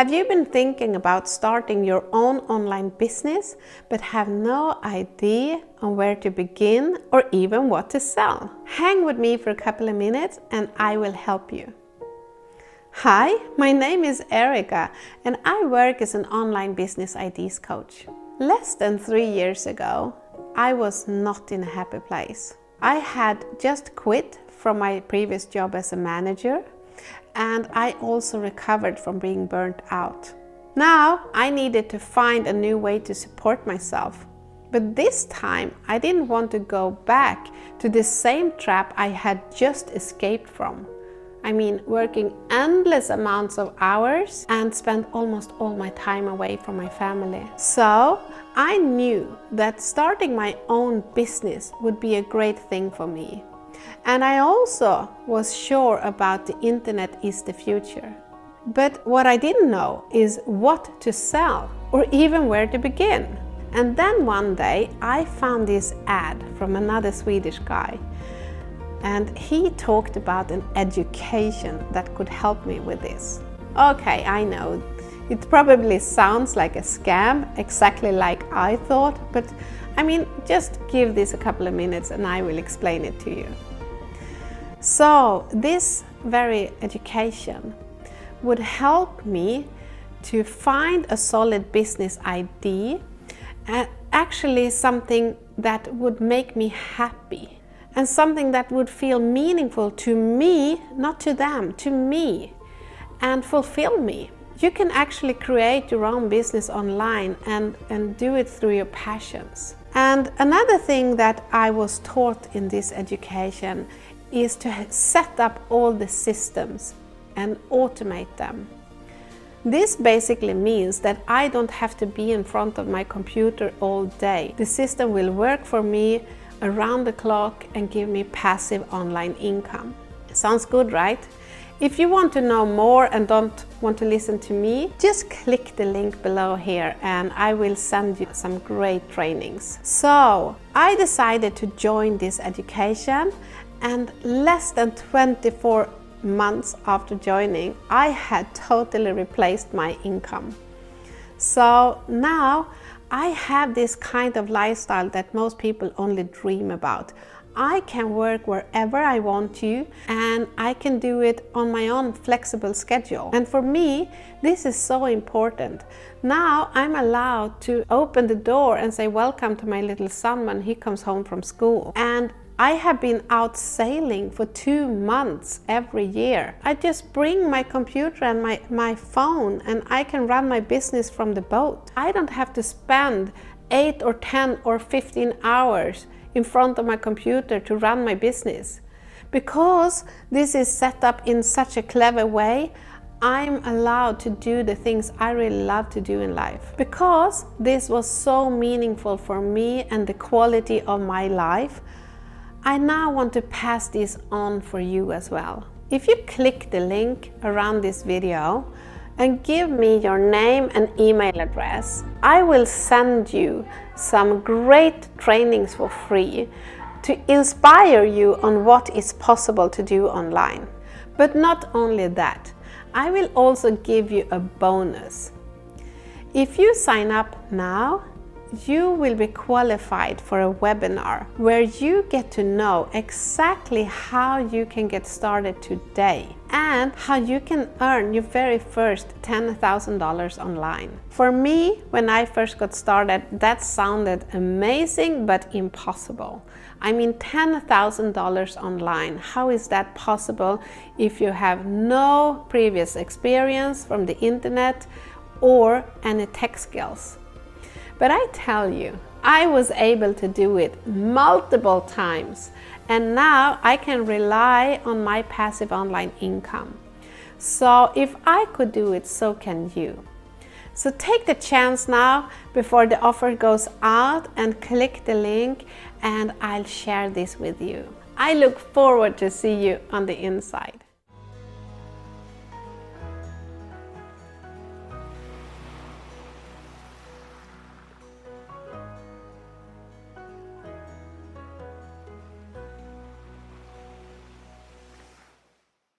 Have you been thinking about starting your own online business but have no idea on where to begin or even what to sell? Hang with me for a couple of minutes and I will help you. Hi, my name is Erika and I work as an online business ideas coach. Less than 3 years ago, I was not in a happy place. I had just quit from my previous job as a manager, and I also recovered from being burnt out. Now I needed to find a new way to support myself. But this time I didn't want to go back to the same trap I had just escaped from. I mean, working endless amounts of hours and spend almost all my time away from my family. So I knew that starting my own business would be a great thing for me. And I also was sure about the internet is the future. But what I didn't know is what to sell or even where to begin. And then one day I found this ad from another Swedish guy. And he talked about an education that could help me with this. Okay, I know, it probably sounds like a scam, exactly like I thought, but I mean, just give this a couple of minutes and I will explain it to you. So this very education would help me to find a solid business idea, and actually something that would make me happy and something that would feel meaningful to me, not to them, to me, and fulfill me. You can actually create your own business online and do it through your passions. And another thing that I was taught in this education is to set up all the systems and automate them. This basically means that I don't have to be in front of my computer all day. The system will work for me around the clock and give me passive online income. Sounds good, right? If you want to know more and don't want to listen to me, just click the link below here and I will send you some great trainings. So I decided to join this education, and less than 24 months after joining, I had totally replaced my income. So now I have this kind of lifestyle that most people only dream about. I can work wherever I want to, and I can do it on my own flexible schedule. And for me, this is so important. Now I'm allowed to open the door and say welcome to my little son when he comes home from school. And I have been out sailing for 2 months every year. I just bring my computer and my phone and I can run my business from the boat. I don't have to spend 8 or 10 or 15 hours in front of my computer to run my business. Because this is set up in such a clever way, I'm allowed to do the things I really love to do in life. Because this was so meaningful for me and the quality of my life, I now want to pass this on for you as well. If you click the link around this video and give me your name and email address, I will send you some great trainings for free to inspire you on what is possible to do online. But not only that, I will also give you a bonus. If you sign up now, you will be qualified for a webinar where you get to know exactly how you can get started today and how you can earn your very first $10,000 online. For me, when I first got started, that sounded amazing but impossible. I mean, $10,000 online. How is that possible if you have no previous experience from the internet or any tech skills? But I tell you, I was able to do it multiple times, and now I can rely on my passive online income. So if I could do it, so can you. So take the chance now before the offer goes out and click the link and I'll share this with you. I look forward to see you on the inside.